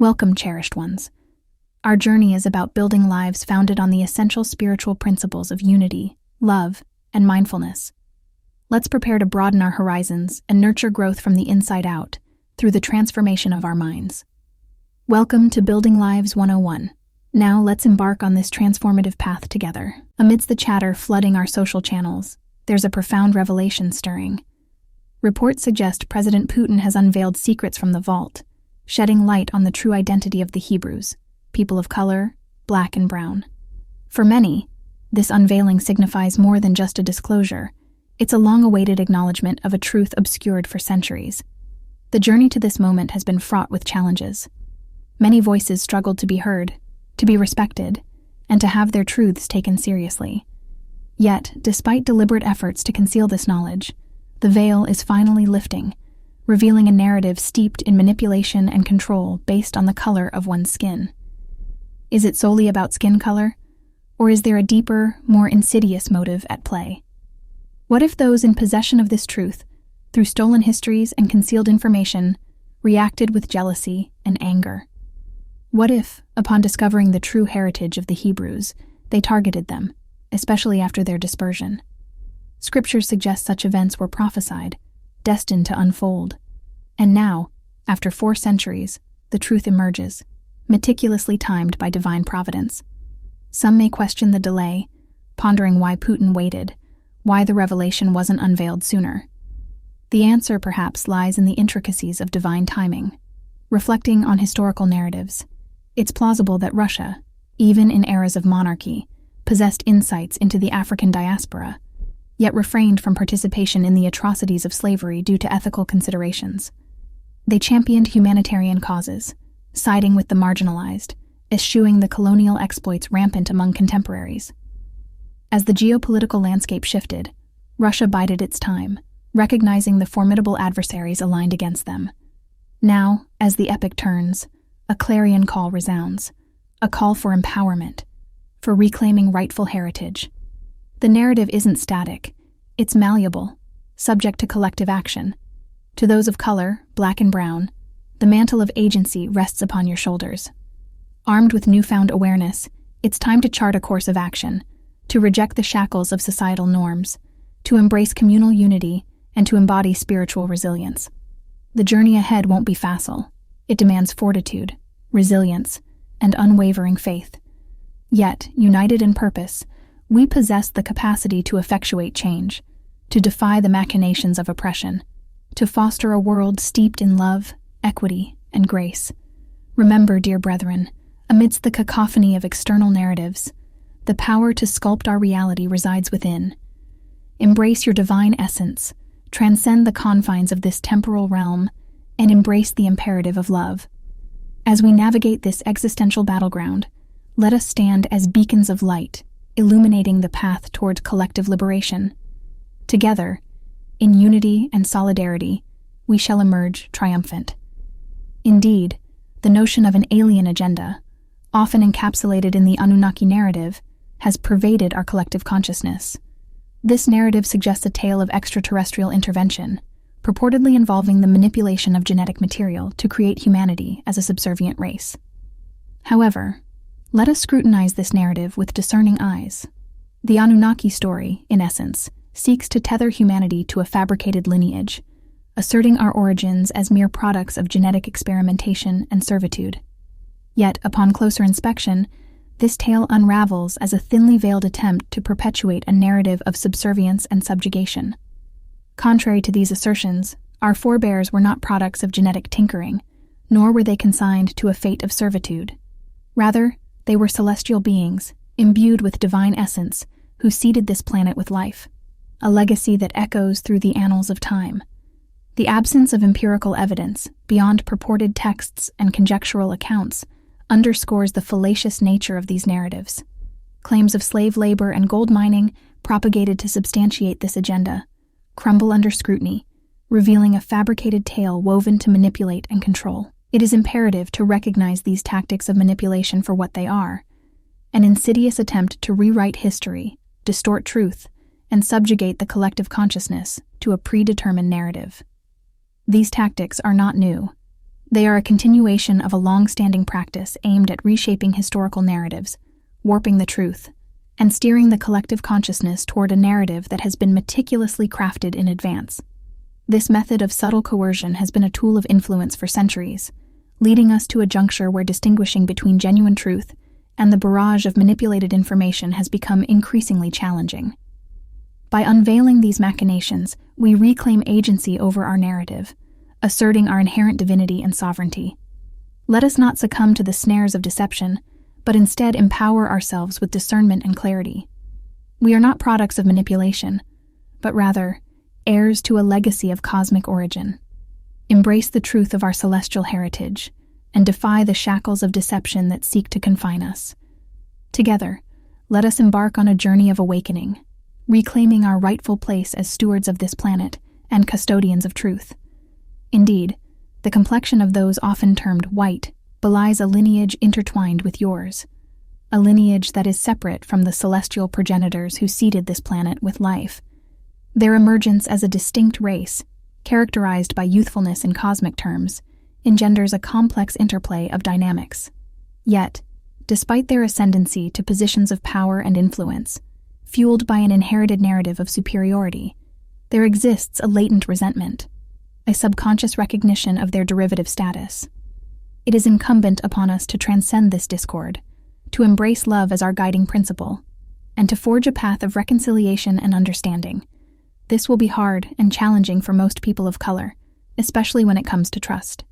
Welcome, cherished ones. Our journey is about building lives founded on the essential spiritual principles of unity, love, and mindfulness. Let's prepare to broaden our horizons and nurture growth from the inside out through the transformation of our minds. Welcome to Building Lives 101. Now let's embark on this transformative path together. Amidst the chatter flooding our social channels, there's a profound revelation stirring. Reports suggest President Putin has unveiled secrets from the vault, shedding light on the true identity of the Hebrews, people of color, black and brown. For many, this unveiling signifies more than just a disclosure. It's a long-awaited acknowledgement of a truth obscured for centuries. The journey to this moment has been fraught with challenges. Many voices struggled to be heard, to be respected, and to have their truths taken seriously. Yet, despite deliberate efforts to conceal this knowledge, the veil is finally lifting, revealing a narrative steeped in manipulation and control based on the color of one's skin. Is it solely about skin color? Or is there a deeper, more insidious motive at play? What if those in possession of this truth, through stolen histories and concealed information, reacted with jealousy and anger? What if, upon discovering the true heritage of the Hebrews, they targeted them, especially after their dispersion? Scriptures suggest such events were prophesied, destined to unfold. And now, after 4 centuries, the truth emerges, meticulously timed by divine providence. Some may question the delay, pondering why Putin waited, why the revelation wasn't unveiled sooner. The answer, perhaps, lies in the intricacies of divine timing. Reflecting on historical narratives, it's plausible that Russia, even in eras of monarchy, possessed insights into the African diaspora, yet refrained from participation in the atrocities of slavery due to ethical considerations. They championed humanitarian causes, siding with the marginalized, eschewing the colonial exploits rampant among contemporaries. As the geopolitical landscape shifted, Russia bided its time, recognizing the formidable adversaries aligned against them. Now, as the epic turns, a clarion call resounds, a call for empowerment, for reclaiming rightful heritage. The narrative isn't static, it's malleable, subject to collective action. To those of color, black and brown, the mantle of agency rests upon your shoulders. Armed with newfound awareness, it's time to chart a course of action, to reject the shackles of societal norms, to embrace communal unity, and to embody spiritual resilience. The journey ahead won't be facile. It demands fortitude, resilience, and unwavering faith. Yet, united in purpose, we possess the capacity to effectuate change, to defy the machinations of oppression, to foster a world steeped in love, equity, and grace. Remember, dear brethren, amidst the cacophony of external narratives, the power to sculpt our reality resides within. Embrace your divine essence, transcend the confines of this temporal realm, and embrace the imperative of love. As we navigate this existential battleground, let us stand as beacons of light, illuminating the path toward collective liberation. Together, in unity and solidarity, we shall emerge triumphant. Indeed, the notion of an alien agenda, often encapsulated in the Anunnaki narrative, has pervaded our collective consciousness. This narrative suggests a tale of extraterrestrial intervention, purportedly involving the manipulation of genetic material to create humanity as a subservient race. However, let us scrutinize this narrative with discerning eyes. The Anunnaki story, in essence, seeks to tether humanity to a fabricated lineage, asserting our origins as mere products of genetic experimentation and servitude. Yet, upon closer inspection, this tale unravels as a thinly veiled attempt to perpetuate a narrative of subservience and subjugation. Contrary to these assertions, our forebears were not products of genetic tinkering, nor were they consigned to a fate of servitude. Rather, they were celestial beings, imbued with divine essence, who seeded this planet with life, a legacy that echoes through the annals of time. The absence of empirical evidence, beyond purported texts and conjectural accounts, underscores the fallacious nature of these narratives. Claims of slave labor and gold mining, propagated to substantiate this agenda, crumble under scrutiny, revealing a fabricated tale woven to manipulate and control. It is imperative to recognize these tactics of manipulation for what they are: an insidious attempt to rewrite history, distort truth, and subjugate the collective consciousness to a predetermined narrative. These tactics are not new. They are a continuation of a long-standing practice aimed at reshaping historical narratives, warping the truth, and steering the collective consciousness toward a narrative that has been meticulously crafted in advance. This method of subtle coercion has been a tool of influence for centuries, leading us to a juncture where distinguishing between genuine truth and the barrage of manipulated information has become increasingly challenging. By unveiling these machinations, we reclaim agency over our narrative, asserting our inherent divinity and sovereignty. Let us not succumb to the snares of deception, but instead empower ourselves with discernment and clarity. We are not products of manipulation, but rather heirs to a legacy of cosmic origin. Embrace the truth of our celestial heritage and defy the shackles of deception that seek to confine us. Together, let us embark on a journey of awakening, reclaiming our rightful place as stewards of this planet and custodians of truth. Indeed, the complexion of those often termed white belies a lineage intertwined with yours, a lineage that is separate from the celestial progenitors who seeded this planet with life. Their emergence as a distinct race, characterized by youthfulness in cosmic terms, engenders a complex interplay of dynamics. Yet, despite their ascendancy to positions of power and influence, fueled by an inherited narrative of superiority, there exists a latent resentment, a subconscious recognition of their derivative status. It is incumbent upon us to transcend this discord, to embrace love as our guiding principle, and to forge a path of reconciliation and understanding. This will be hard and challenging for most people of color, especially when it comes to trust.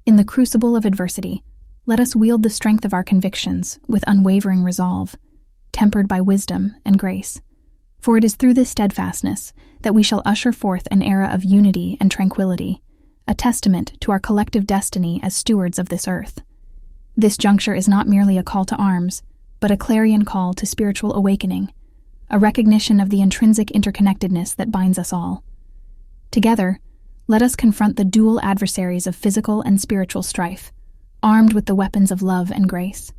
In the crucible of adversity, let us wield the strength of our convictions with unwavering resolve, tempered by wisdom and grace. For it is through this steadfastness that we shall usher forth an era of unity and tranquility, a testament to our collective destiny as stewards of this earth. This juncture is not merely a call to arms, but a clarion call to spiritual awakening, a recognition of the intrinsic interconnectedness that binds us all. Together, let us confront the dual adversaries of physical and spiritual strife, armed with the weapons of love and grace.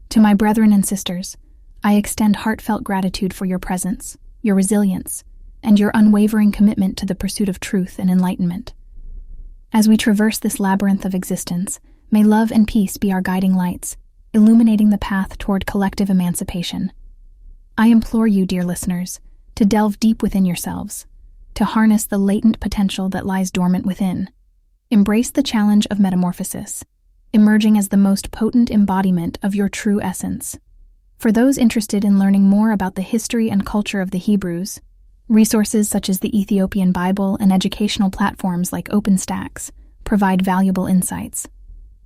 To my brethren and sisters, I extend heartfelt gratitude for your presence, your resilience, and your unwavering commitment to the pursuit of truth and enlightenment. As we traverse this labyrinth of existence, may love and peace be our guiding lights, illuminating the path toward collective emancipation. I implore you, dear listeners, to delve deep within yourselves, to harness the latent potential that lies dormant within. Embrace the challenge of metamorphosis, emerging as the most potent embodiment of your true essence. For those interested in learning more about the history and culture of the Hebrews, resources such as the Ethiopian Bible and educational platforms like OpenStax provide valuable insights.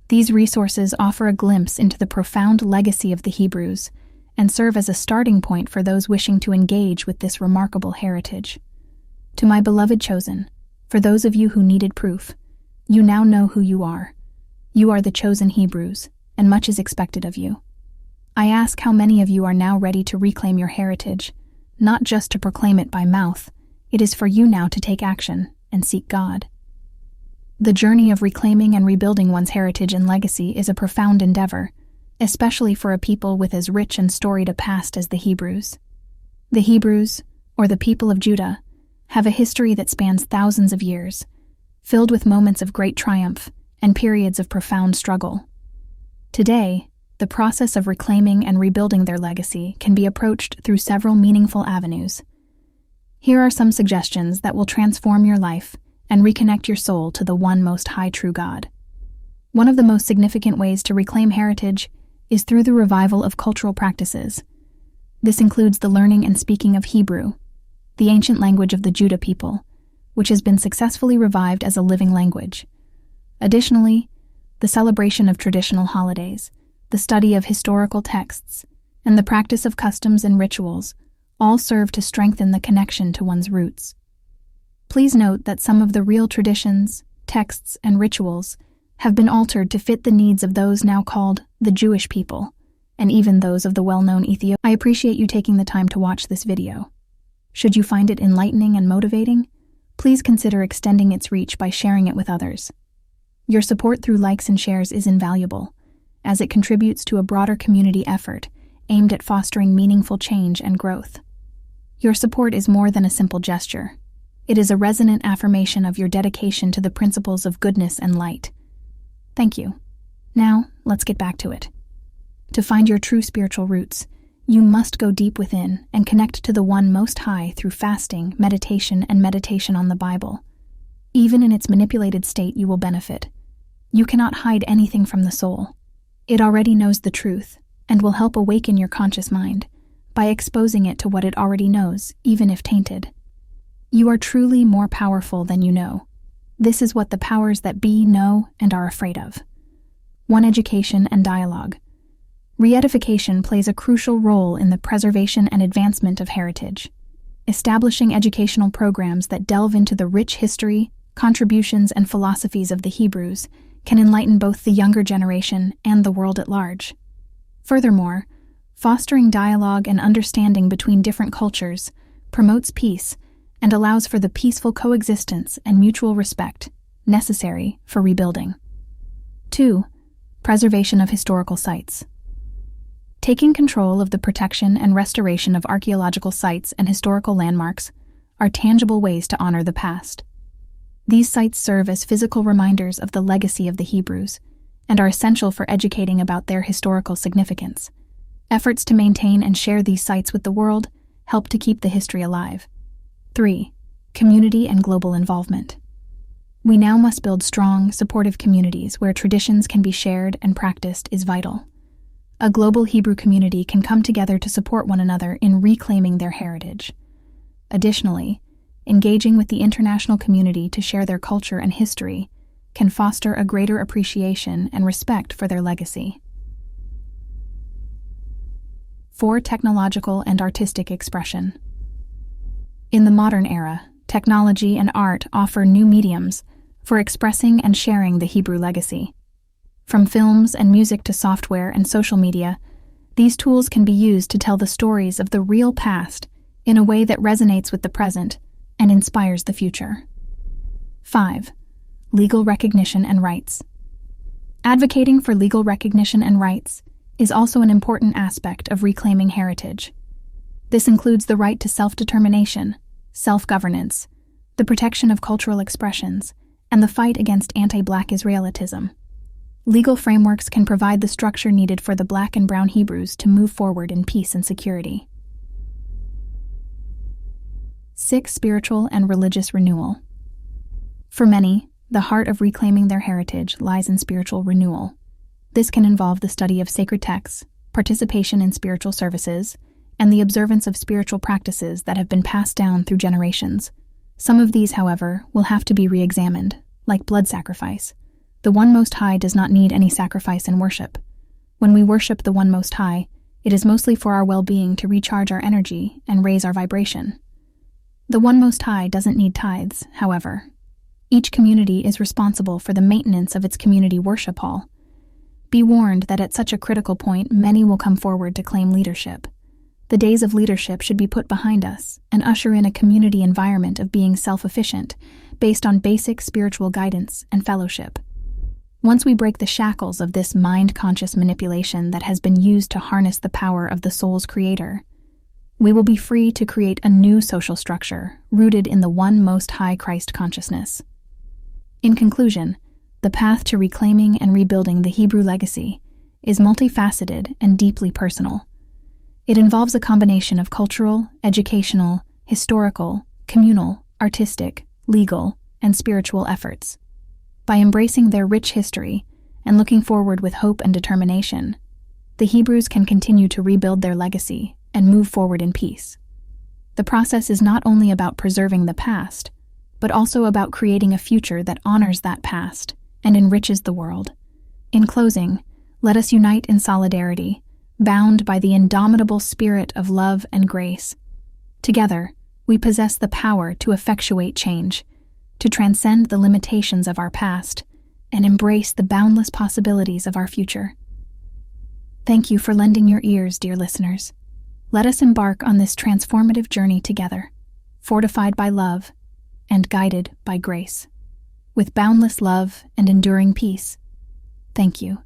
These resources offer a glimpse into the profound legacy of the Hebrews and serve as a starting point for those wishing to engage with this remarkable heritage. To my beloved chosen, for those of you who needed proof, you now know who you are. You are the chosen Hebrews, and much is expected of you. I ask how many of you are now ready to reclaim your heritage, not just to proclaim it by mouth. It is for you now to take action and seek God. The journey of reclaiming and rebuilding one's heritage and legacy is a profound endeavor, especially for a people with as rich and storied a past as the Hebrews. The Hebrews, or the people of Judah, have a history that spans thousands of years, filled with moments of great triumph and periods of profound struggle. Today, the process of reclaiming and rebuilding their legacy can be approached through several meaningful avenues. Here are some suggestions that will transform your life and reconnect your soul to the one most high true God. One of the most significant ways to reclaim heritage is through the revival of cultural practices. This includes the learning and speaking of Hebrew, the ancient language of the Judah people, which has been successfully revived as a living language. Additionally, the celebration of traditional holidays, the study of historical texts, and the practice of customs and rituals all serve to strengthen the connection to one's roots. Please note that some of the real traditions, texts, and rituals have been altered to fit the needs of those now called the Jewish people, and even those of the well-known Ethiopian. I appreciate you taking the time to watch this video. Should you find it enlightening and motivating, please consider extending its reach by sharing it with others. Your support through likes and shares is invaluable, as it contributes to a broader community effort aimed at fostering meaningful change and growth. Your support is more than a simple gesture. It is a resonant affirmation of your dedication to the principles of goodness and light. Thank you. Now, let's get back to it. To find your true spiritual roots, you must go deep within and connect to the One Most High through fasting, meditation, and meditation on the Bible. Even in its manipulated state, you will benefit. You cannot hide anything from the soul. It already knows the truth and will help awaken your conscious mind by exposing it to what it already knows, even if tainted. You are truly more powerful than you know. This is what the powers that be know and are afraid of. 1. Education and dialogue. Re-edification plays a crucial role in the preservation and advancement of heritage. Establishing educational programs that delve into the rich history, contributions, and philosophies of the Hebrews can enlighten both the younger generation and the world at large. Furthermore, fostering dialogue and understanding between different cultures promotes peace and allows for the peaceful coexistence and mutual respect necessary for rebuilding. 2. Preservation of historical sites. Taking control of the protection and restoration of archaeological sites and historical landmarks are tangible ways to honor the past. These sites serve as physical reminders of the legacy of the Hebrews and are essential for educating about their historical significance. Efforts to maintain and share these sites with the world help to keep the history alive. 3. Community and global involvement. We now must build strong, supportive communities where traditions can be shared and practiced is vital. A global Hebrew community can come together to support one another in reclaiming their heritage. Additionally, engaging with the international community to share their culture and history can foster a greater appreciation and respect for their legacy. 4. Technological and artistic expression. In the modern era, technology and art offer new mediums for expressing and sharing the Hebrew legacy. From films and music to software and social media, these tools can be used to tell the stories of the real past in a way that resonates with the present and inspires the future. 5. Legal recognition and rights. Advocating for legal recognition and rights is also an important aspect of reclaiming heritage. This includes the right to self-determination, self-governance, the protection of cultural expressions, and the fight against anti-Black Israelitism. Legal frameworks can provide the structure needed for the Black and Brown Hebrews to move forward in peace and security. 6. Spiritual and religious renewal. For many, the heart of reclaiming their heritage lies in spiritual renewal. This can involve the study of sacred texts, participation in spiritual services, and the observance of spiritual practices that have been passed down through generations. Some of these, however, will have to be re-examined, like blood sacrifice. The One Most High does not need any sacrifice in worship. When we worship the One Most High, it is mostly for our well-being to recharge our energy and raise our vibration. The One Most High doesn't need tithes, however. Each community is responsible for the maintenance of its community worship hall. Be warned that at such a critical point, many will come forward to claim leadership. The days of leadership should be put behind us and usher in a community environment of being self-efficient, based on basic spiritual guidance and fellowship. Once we break the shackles of this mind-conscious manipulation that has been used to harness the power of the soul's creator, we will be free to create a new social structure rooted in the One Most High Christ consciousness. In conclusion, the path to reclaiming and rebuilding the Hebrew legacy is multifaceted and deeply personal. It involves a combination of cultural, educational, historical, communal, artistic, legal, and spiritual efforts. By embracing their rich history and looking forward with hope and determination, the Hebrews can continue to rebuild their legacy and move forward in peace. The process is not only about preserving the past, but also about creating a future that honors that past and enriches the world. In closing, let us unite in solidarity, bound by the indomitable spirit of love and grace. Together, we possess the power to effectuate change, to transcend the limitations of our past, and embrace the boundless possibilities of our future. Thank you for lending your ears, dear listeners. Let us embark on this transformative journey together, fortified by love and guided by grace. With boundless love and enduring peace. Thank you.